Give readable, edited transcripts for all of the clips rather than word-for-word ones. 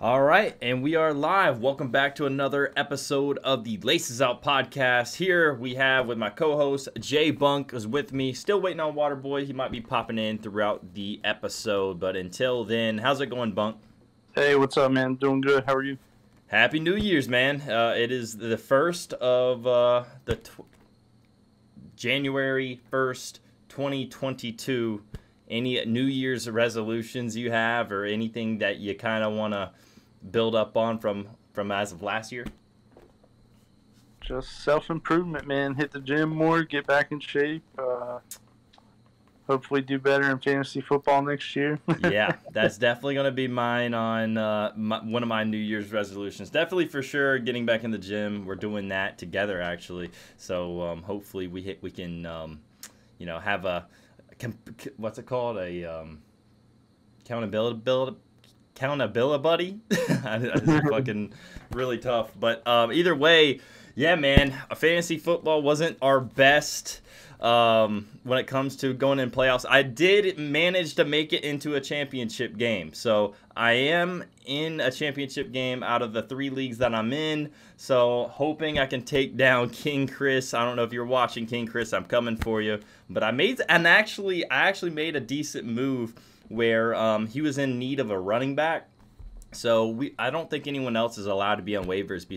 All right, and we are live. Welcome back to another episode of the Laces Out podcast. Here we have with my co-host Jay Bunk is with me. Still waiting on Waterboy. He might be popping in throughout the episode, but until then, how's it going, Bunk? Hey, what's up, man? Doing good. How are you? Happy New Year's, man. It is the first of January 1st, 2022. Any New Year's resolutions you have or anything that you kind of want to build up on from as of last year? Just self-improvement, man. Hit the gym more, get back in shape. Hopefully do better in fantasy football next year. Yeah, that's definitely going to be mine on one of my New Year's resolutions. Definitely for sure getting back in the gym. We're doing that together, actually. So hopefully we can, have a, what's it called? A accountability buddy. It's fucking really tough. But either way, yeah, man, fantasy football wasn't our best when it comes to going in playoffs. I did manage to make it into a championship game. So I am in a championship game out of the 3 leagues that I'm in. So hoping I can take down King Chris. I don't know if you're watching, King Chris. I'm coming for you. But I actually made a decent move where he was in need of a running back. So I don't think anyone else is allowed to be on waivers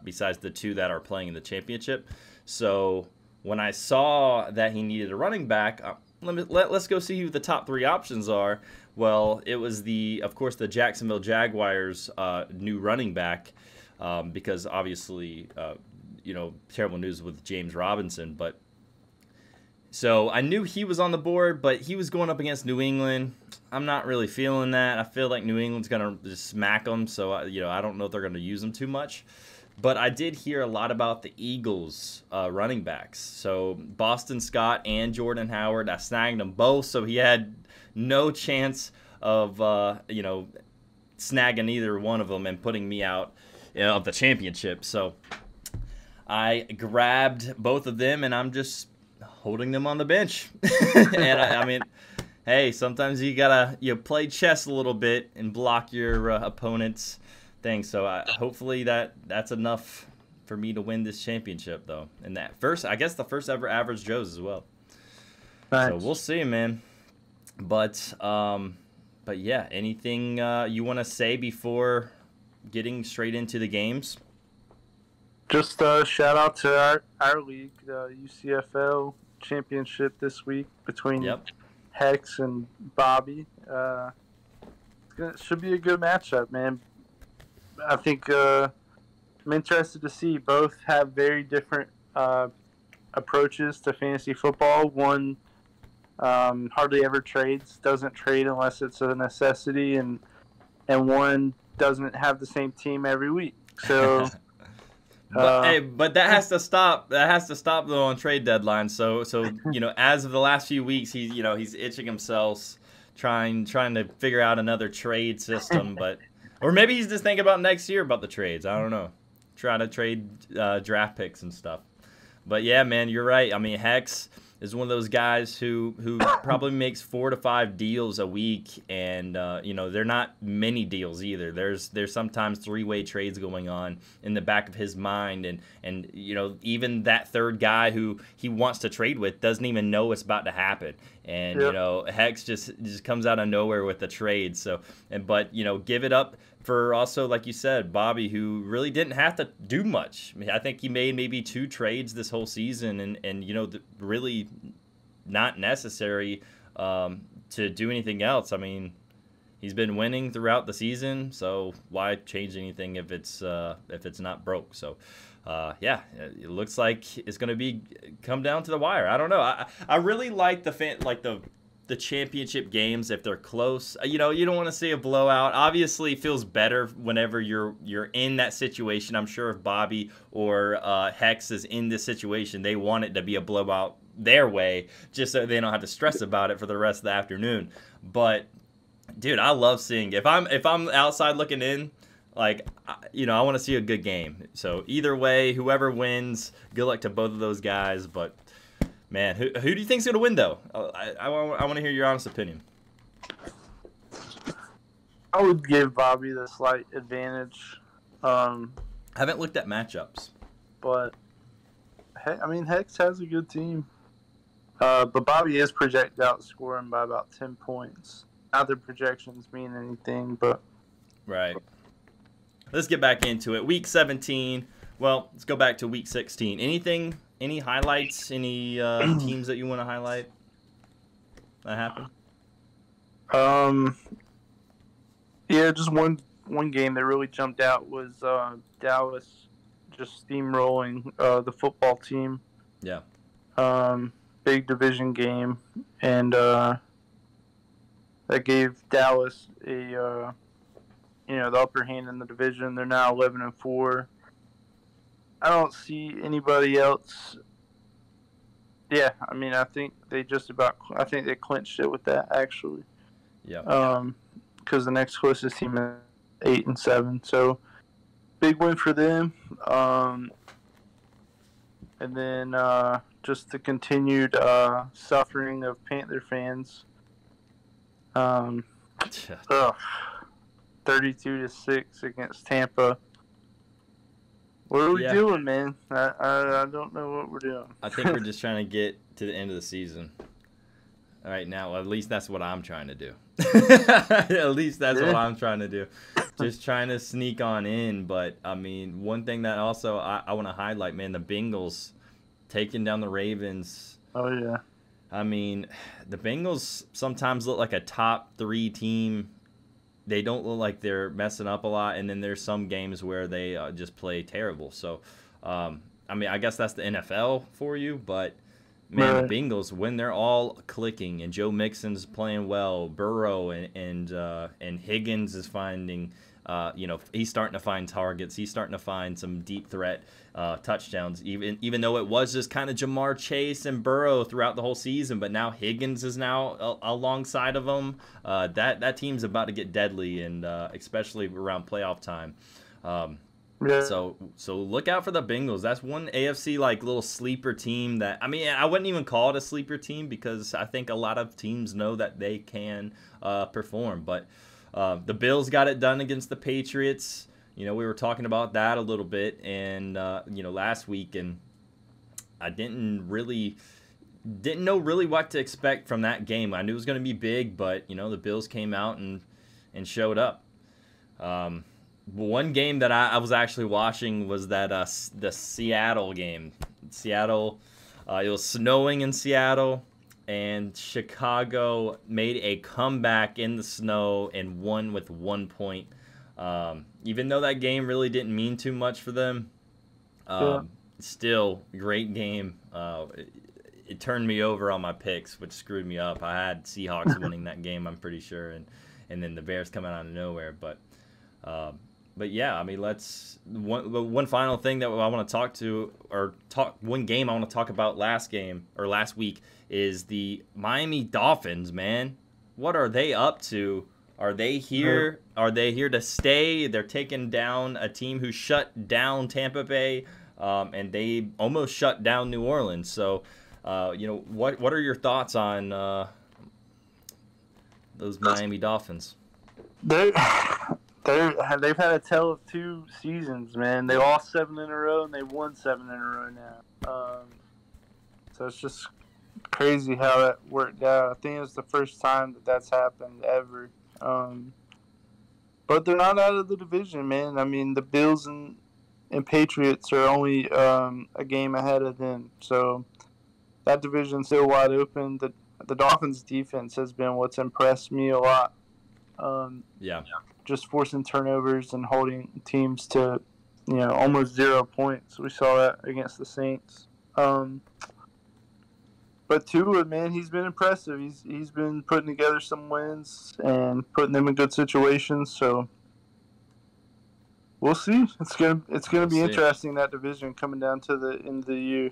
besides the 2 that are playing in the championship. So when I saw that he needed a running back, let's go see who the top 3 options are. Well, it was of course, the Jacksonville Jaguars' new running back, because obviously, terrible news with James Robinson. But so I knew he was on the board, but he was going up against New England. I'm not really feeling that. I feel like New England's gonna just smack them. So I don't know if they're gonna use them too much. But I did hear a lot about the Eagles running backs. So Boston Scott and Jordan Howard, I snagged them both. So he had no chance of, snagging either one of them and putting me out of the championship. So I grabbed both of them, and I'm just holding them on the bench. And I mean, hey, sometimes you gotta play chess a little bit and block your opponent's thing. So hopefully that's enough for me to win this championship, though. And the first ever average Joe's as well. Nice. So we'll see, man. But yeah, anything you want to say before getting straight into the games? Just shout out to our league, the UCFL championship this week between Hex and Bobby. It should be a good matchup, man. I think I'm interested to see both have very different approaches to fantasy football. One hardly ever trades, doesn't trade unless it's a necessity, and one doesn't have the same team every week. So, but that has to stop. That has to stop though on trade deadline. So as of the last few weeks, he's itching himself, trying to figure out another trade system, but. Or maybe he's just thinking about next year about the trades. I don't know. Try to trade draft picks and stuff. But yeah, man, you're right. I mean, Hex is one of those guys who probably makes 4 to 5 deals a week, and they're not many deals either. There's sometimes 3-way trades going on in the back of his mind, and even that third guy who he wants to trade with doesn't even know what's about to happen. And Hex just comes out of nowhere with the trade. So but give it up for also, like you said, Bobby, who really didn't have to do much. I mean, I think he made maybe 2 trades this whole season, and really not necessary to do anything else. I mean, he's been winning throughout the season, so why change anything if it's not broke? So. It looks like it's going to come down to the wire. I don't know. I really like the championship games if they're close. You don't want to see a blowout. Obviously, it feels better whenever you're in that situation. I'm sure if Bobby or Hex is in this situation, they want it to be a blowout their way, just so they don't have to stress about it for the rest of the afternoon. But dude, I love seeing if I'm outside looking in. I want to see a good game. So either way, whoever wins, good luck to both of those guys. But man, who do you think's gonna win though? I want to hear your honest opinion. I would give Bobby the slight advantage. I haven't looked at matchups. But, I mean, Hex has a good team. But Bobby is projected out scoring by about 10 points. Not that projections mean anything, but... Right. Let's get back into it. Week 17. Well, let's go back to Week 16. Any highlights? Any teams that you want to highlight that happened? Yeah, just one game that really jumped out was Dallas just steamrolling the football team. Yeah. Big division game, and that gave Dallas the upper hand in the division. They're now 11-4. I don't see anybody else. Yeah, I mean, I think they clinched it with that, actually. Yeah. Because the next closest team is 8-7, so big win for them. And then just the continued suffering of Panther fans. 32-6 against Tampa. What are we doing, man? I don't know what we're doing. I think we're just trying to get to the end of the season. All right, now, at least that's what I'm trying to do. At least that's what I'm trying to do. Just trying to sneak on in. But, I mean, one thing that also I want to highlight, man, the Bengals taking down the Ravens. Oh, yeah. I mean, the Bengals sometimes look like a top 3 team. They don't look like they're messing up a lot, and then there's some games where they just play terrible. So, I mean, I guess that's the NFL for you, but man, right. The Bengals, when they're all clicking and Joe Mixon's playing well, Burrow and Higgins is finding, he's starting to find targets. He's starting to find some deep threat touchdowns, even though it was just kind of Jamar Chase and Burrow throughout the whole season. But now Higgins is now alongside of them. That team's about to get deadly, and especially around playoff time. Yeah. So look out for the Bengals. That's one AFC like little sleeper team that, I mean, I wouldn't even call it a sleeper team because I think a lot of teams know that they can perform. But the Bills got it done against the Patriots. We were talking about that a little bit, and last week, and I didn't know really what to expect from that game. I knew it was going to be big, but the Bills came out and showed up. One game that I was actually watching was that the Seattle game. Seattle, it was snowing in Seattle, and Chicago made a comeback in the snow and won with 1 point. Even though that game really didn't mean too much for them, still great game. It turned me over on my picks, which screwed me up. I had Seahawks winning that game, I'm pretty sure, and then the Bears coming out of nowhere. But yeah, I mean, one final thing that I want to one game I want to talk about last week is the Miami Dolphins, man. What are they up to? Are they here? Are they here to stay? They're taking down a team who shut down Tampa Bay, and they almost shut down New Orleans. So, what are your thoughts on those Miami Dolphins? They've had a tale of 2 seasons, man. They lost 7 in a row, and they won 7 in a row now. So it's just crazy how that worked out. I think it's the first time that's happened ever. But they're not out of the division, man. I mean, the Bills and Patriots are only a game ahead of them. So that division's still wide open. The Dolphins' defense has been what's impressed me a lot. Just forcing turnovers and holding teams to, almost 0 points. We saw that against the Saints. But Tua, man, he's been impressive. He's been putting together some wins and putting them in good situations. So we'll see. It's gonna be interesting, that division coming down to the end of the year.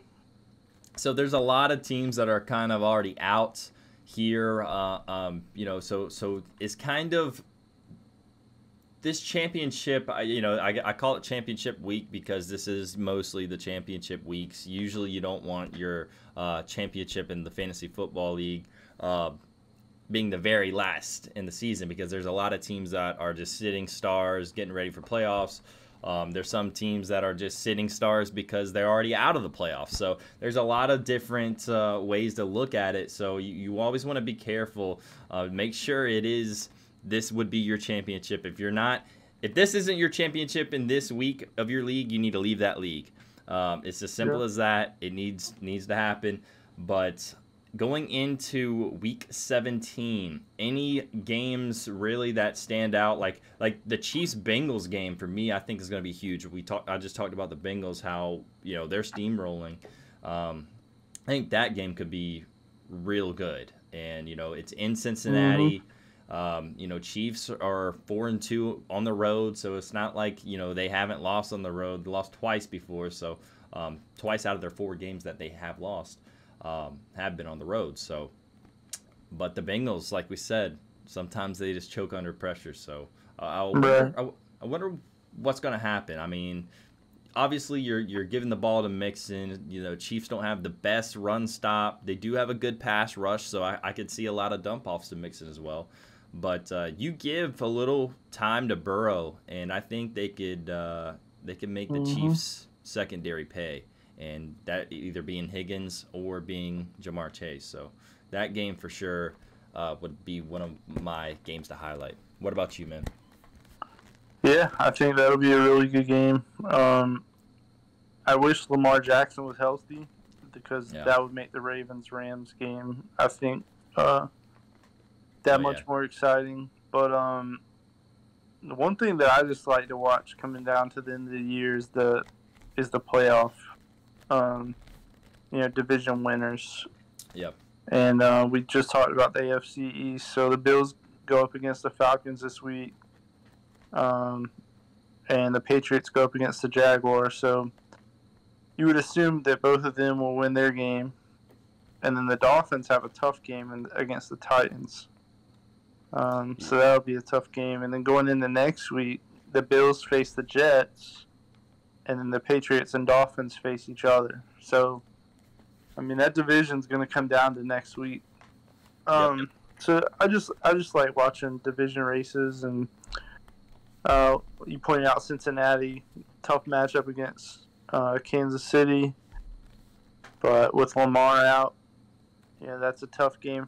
So there's a lot of teams that are kind of already out here. So it's kind of this championship. I call it championship week because this is mostly the championship weeks. Usually you don't want your championship in the fantasy football league being the very last in the season, because there's a lot of teams that are just sitting stars getting ready for playoffs. There's some teams that are just sitting stars because they're already out of the playoffs. So there's a lot of different ways to look at it. So you always want to be careful. Make sure this would be your championship. If this isn't your championship in this week of your league, you need to leave that league. It's as simple as that. It needs to happen. But going into week 17, any games really that stand out, like the Chiefs-Bengals game for me, I think is going to be huge. I just talked about the Bengals, how they're steamrolling. I think that game could be real good, and it's in Cincinnati. Chiefs are 4-2 on the road, so it's not like they haven't lost on the road. They lost twice before, so twice out of their 4 games that they have lost have been on the road. So, but the Bengals, like we said, sometimes they just choke under pressure. So I wonder what's going to happen. I mean, obviously you're giving the ball to Mixon. Chiefs don't have the best run stop. They do have a good pass rush, so I could see a lot of dump offs to Mixon as well. But you give a little time to Burrow, and I think they could make the Chiefs secondary pay, and that either being Higgins or being Jamar Chase. So that game for sure would be one of my games to highlight. What about you, man? Yeah, I think that'll be a really good game. I wish Lamar Jackson was healthy, because that would make the Ravens-Rams game, I think, much more exciting. But the one thing that I just like to watch coming down to the end of the year is the playoff, division winners. Yep. And we just talked about the AFC East. So the Bills go up against the Falcons this week, and the Patriots go up against the Jaguars. So you would assume that both of them will win their game, and then the Dolphins have a tough game against the Titans. So that'll be a tough game. And then going into next week, the Bills face the Jets, and then the Patriots and Dolphins face each other. So, I mean, that division's going to come down to next week. So I just like watching division races, and you pointed out Cincinnati, tough matchup against Kansas City, but with Lamar out, that's a tough game.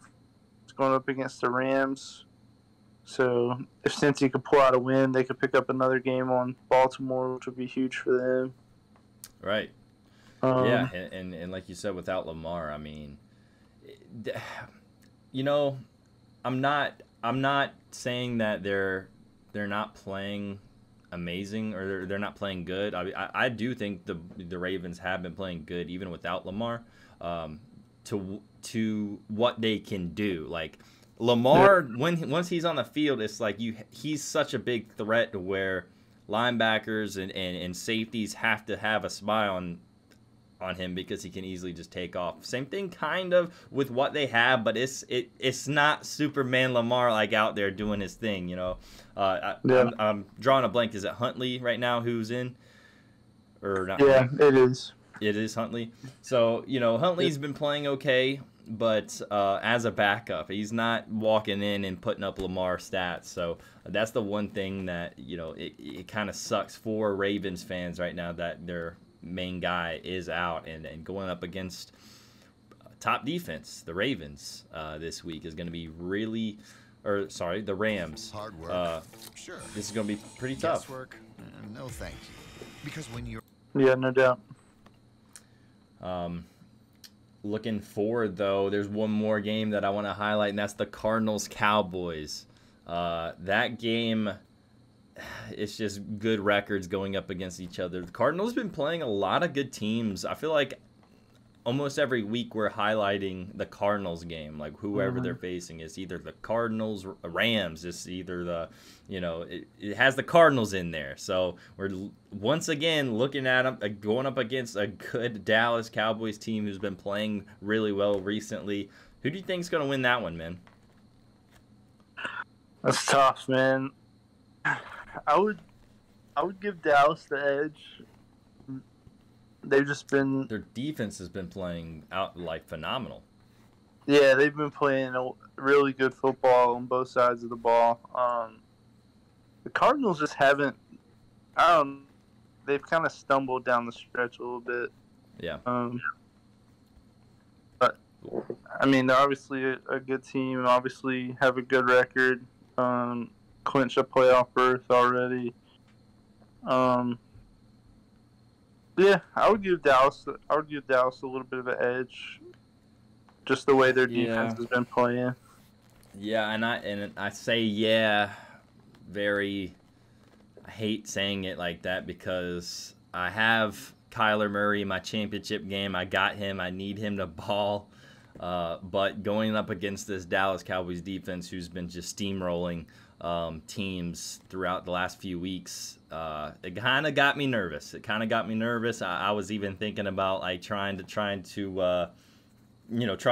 It's going up against the Rams. So if Cincy could pull out a win, they could pick up another game on Baltimore, which would be huge for them. Right. And like you said, without Lamar, I mean, I'm not saying that they're not playing amazing or they're not playing good. I do think the Ravens have been playing good even without Lamar, to what they can do. Like Lamar, once he's on the field, it's like he's such a big threat to where linebackers and safeties have to have a smile on him, because he can easily just take off. Same thing kind of with what they have, but it's not Superman Lamar like out there doing his thing, I'm drawing a blank. Is it Huntley right now who's in? Or not? Yeah, it is. It is Huntley. So, Huntley's been playing okay, but as a backup, he's not walking in and putting up Lamar stats. So that's the one thing that, it kind of sucks for Ravens fans right now, that their main guy is out, and going up against top defense, the Ravens, this week is going to be the Rams. Hard work. Sure. This is going to be pretty tough. Guesswork? No, thank you. Because when you're... Yeah, no doubt. Looking forward, though, there's one more game that I want to highlight, and that's the Cardinals-Cowboys. That game, it's just good records going up against each other. The Cardinals have been playing a lot of good teams. I feel like almost every week we're highlighting the Cardinals game, like whoever they're facing is either the Cardinals, Rams. It's either it has the Cardinals in there. So we're once again looking at them going up against a good Dallas Cowboys team who's been playing really well recently. Who do you think is going to win that one, man? That's tough, man. I would give Dallas the edge. They've just been... Their defense has been playing out like phenomenal. Yeah, they've been playing a really good football on both sides of the ball. The Cardinals just haven't. I don't. They've kind of stumbled down the stretch a little bit. Yeah. But I mean, they're obviously a good team. Obviously, have a good record. Clinch a playoff berth already. Yeah, I would give Dallas. I would give Dallas a little bit of an edge, just the way their defense has been playing. Yeah, and I say very. I hate saying it like that because I have Kyler Murray in my championship game. I got him. I need him to ball. But going up against this Dallas Cowboys defense, who's been just steamrolling teams throughout the last few weeks, it kind of got me nervous. I was even thinking about like trying to try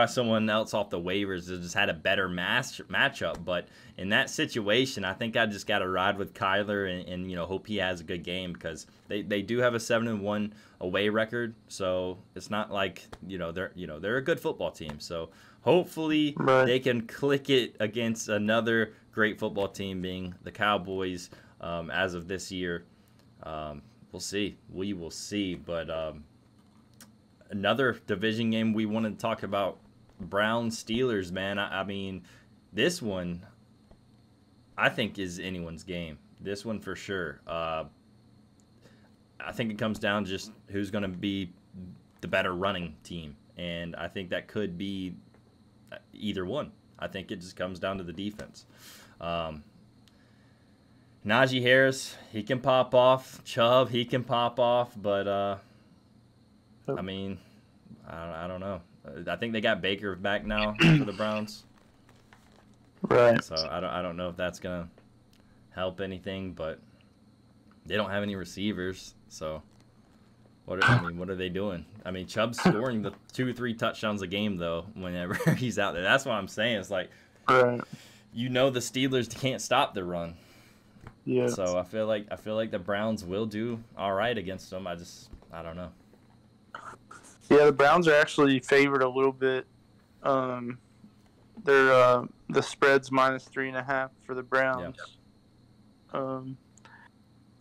someone else off the waivers that just had a better matchup. But in that situation, I think I just got to ride with Kyler and hope he has a good game because they do have a 7-1 away record. So it's not like they're a good football team. So hopefully they can click it against another great football team, being the Cowboys. As of this year, we'll see. We will see, but. Another division game we wanted to talk about, Browns-Steelers, man. I mean, this one, I think, is anyone's game. This one for sure. I think it comes down to just who's going to be the better running team. And I think that could be either one. I think it just comes down to the defense. Najee Harris, he can pop off. Chubb, he can pop off. But... I mean, I don't know. I think they got Baker back now for the Browns. Right. So I don't know if that's gonna help anything, but they don't have any receivers. So what are they doing? I mean, Chubb's scoring the 2 or 3 touchdowns a game though. Whenever he's out there, that's what I'm saying. It's like, the Steelers can't stop the run. Yeah. So I feel like the Browns will do all right against them. I don't know. Yeah, the Browns are actually favored a little bit. They're the spread's -3.5 for the Browns. Yeah.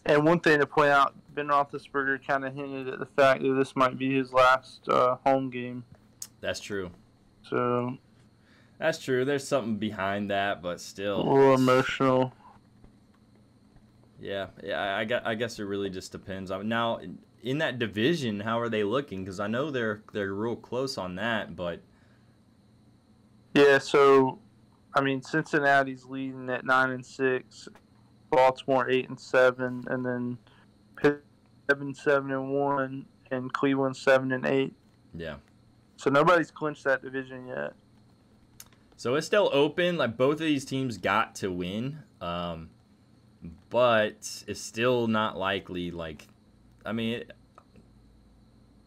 And one thing to point out, Ben Roethlisberger kind of hinted at the fact that this might be his last home game. That's true. So. That's true. There's something behind that, but still. A little emotional. Yeah. I guess it really just depends. Now, in that division, how are they looking? Because I know they're real close on that, but yeah. So, I mean, Cincinnati's leading at 9-6, Baltimore 8-7, and then Pitt 7-1, and Cleveland 7-8. Yeah. So nobody's clinched that division yet. So it's still open. Like both of these teams got to win, but it's still not likely. Like. I mean,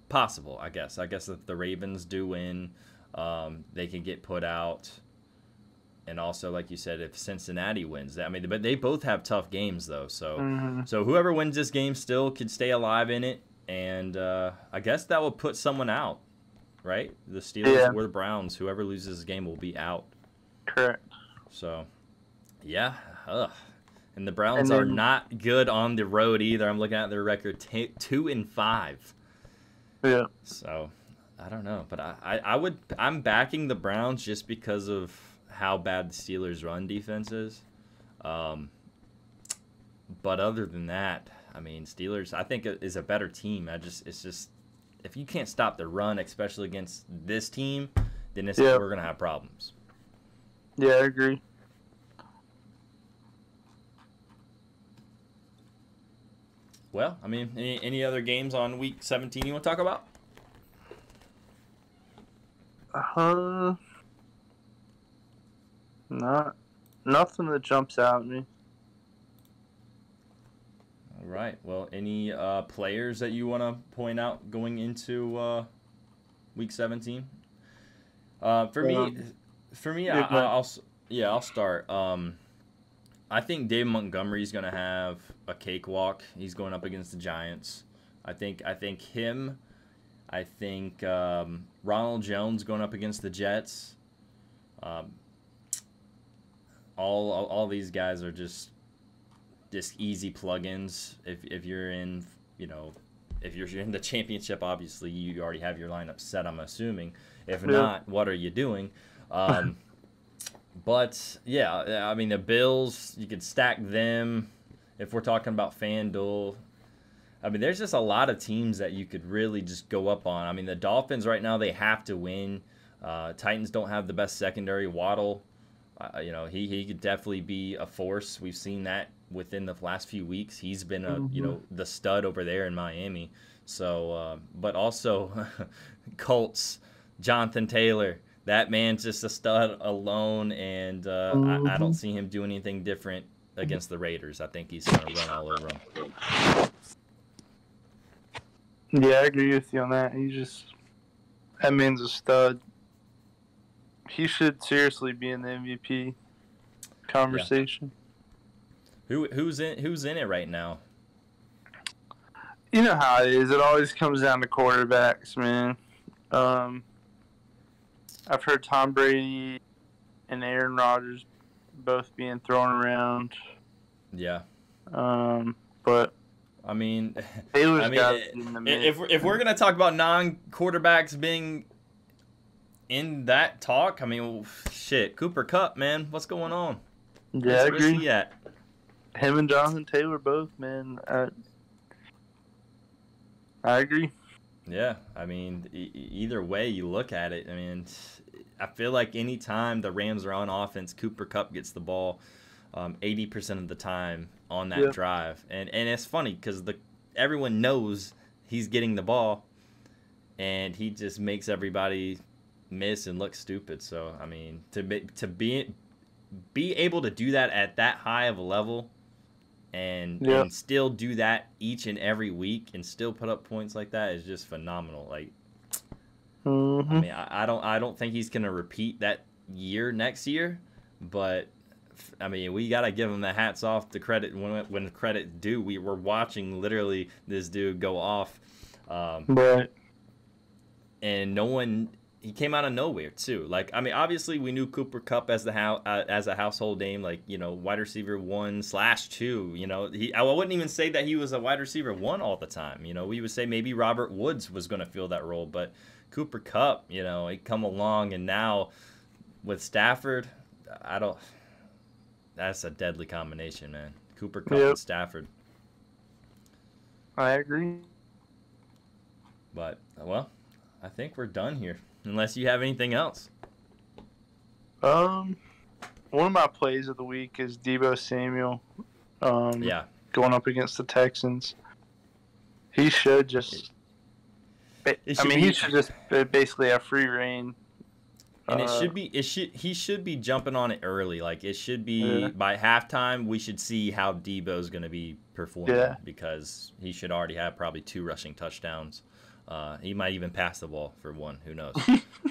possible, I guess. I guess if the Ravens do win, they can get put out. And also, like you said, if Cincinnati wins, but they both have tough games, though. So, so whoever wins this game still could stay alive in it. And I guess that will put someone out, right? The Steelers or the Browns. Whoever loses this game will be out. Correct. So, yeah. And the Browns are not good on the road either. I'm looking at their record, 2-5. Yeah. So I don't know, but I'm backing the Browns just because of how bad the Steelers' run defense is. But other than that, I mean, Steelers I think is a better team. It's just if you can't stop the run, especially against this team, then we're gonna have problems. Yeah, I agree. Well, I mean, any other games on Week 17 you want to talk about? Nothing that jumps out at me. All right. Well, any players that you want to point out going into Week 17? For me, I'll start. I think Dave Montgomery's going to have a cakewalk. He's going up against the Giants. I think him. I think Ronald Jones going up against the Jets. All these guys are just easy plugins. If you're in, if you're in the championship, obviously you already have your lineup set, I'm assuming. If not, what are you doing? But yeah, I mean the Bills, you could stack them. If we're talking about FanDuel, I mean there's just a lot of teams that you could really just go up on. I mean the Dolphins right now, they have to win. Titans don't have the best secondary. Waddle, he could definitely be a force. We've seen that within the last few weeks. He's been the stud over there in Miami. So, but also Colts, Jonathan Taylor. That man's just a stud alone, and I don't see him doing anything different against the Raiders. I think he's going to run all over them. Yeah, I agree with you on that. That man's a stud. He should seriously be in the MVP conversation. Yeah. Who's in it right now? You know how it is. It always comes down to quarterbacks, man. I've heard Tom Brady and Aaron Rodgers both being thrown around. Yeah. But I mean, if we're gonna talk about non-quarterbacks being in that talk, I mean, shit, Cooper Kupp, man, what's going on? Yeah, I agree. Where's he at? Him and Jonathan Taylor both, man. I agree. Yeah, I mean, either way you look at it, I mean, I feel like anytime the Rams are on offense, Cooper Kupp gets the ball 80% of the time on that drive. And it's funny because everyone knows he's getting the ball, and he just makes everybody miss and look stupid. So, I mean, to be able to do that at that high of a level and still do that each and every week and still put up points like that is just phenomenal. Like, I mean, I don't think he's gonna repeat that year next year, but I mean, we gotta give him the hats off, the credit when credit due. We were watching literally this dude go off, right? And he came out of nowhere too. Like, I mean, obviously we knew Cooper Kupp as a household name, like, wide receiver 1/2. I wouldn't even say that he was a wide receiver 1 all the time. We would say maybe Robert Woods was going to fill that role, but Cooper Kupp, he come along, and now with Stafford, that's a deadly combination, man. Cooper Kupp and Stafford. I agree. But, well, I think we're done here. Unless you have anything else. One of my plays of the week is Debo Samuel. Going up against the Texans. He should just. He should just basically have free reign. And he should be jumping on it early. Like, it should be by halftime. We should see how Debo's going to be performing because he should already have probably 2 rushing touchdowns. He might even pass the ball for 1. Who knows?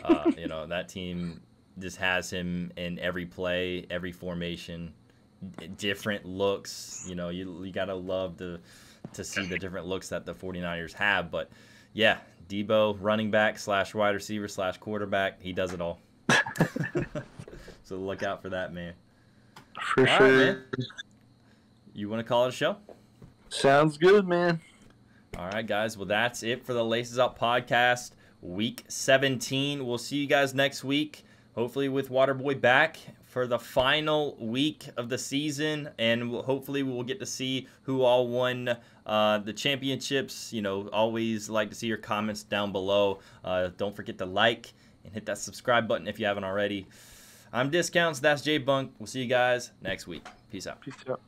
That team just has him in every play, every formation, different looks. You got to love to see the different looks that the 49ers have. But, yeah, Debo, running back / wide receiver / quarterback, he does it all. So look out for that, man. For sure. Right, man. You want to call it a show? Sounds good, man. All right, guys. Well, that's it for the Laces Up podcast, week 17. We'll see you guys next week, hopefully with Waterboy back for the final week of the season, and hopefully we'll get to see who all won the championships. Always like to see your comments down below. Don't forget to like and hit that subscribe button if you haven't already. I'm Discounts. That's J Bunk. We'll see you guys next week. Peace out. Peace out.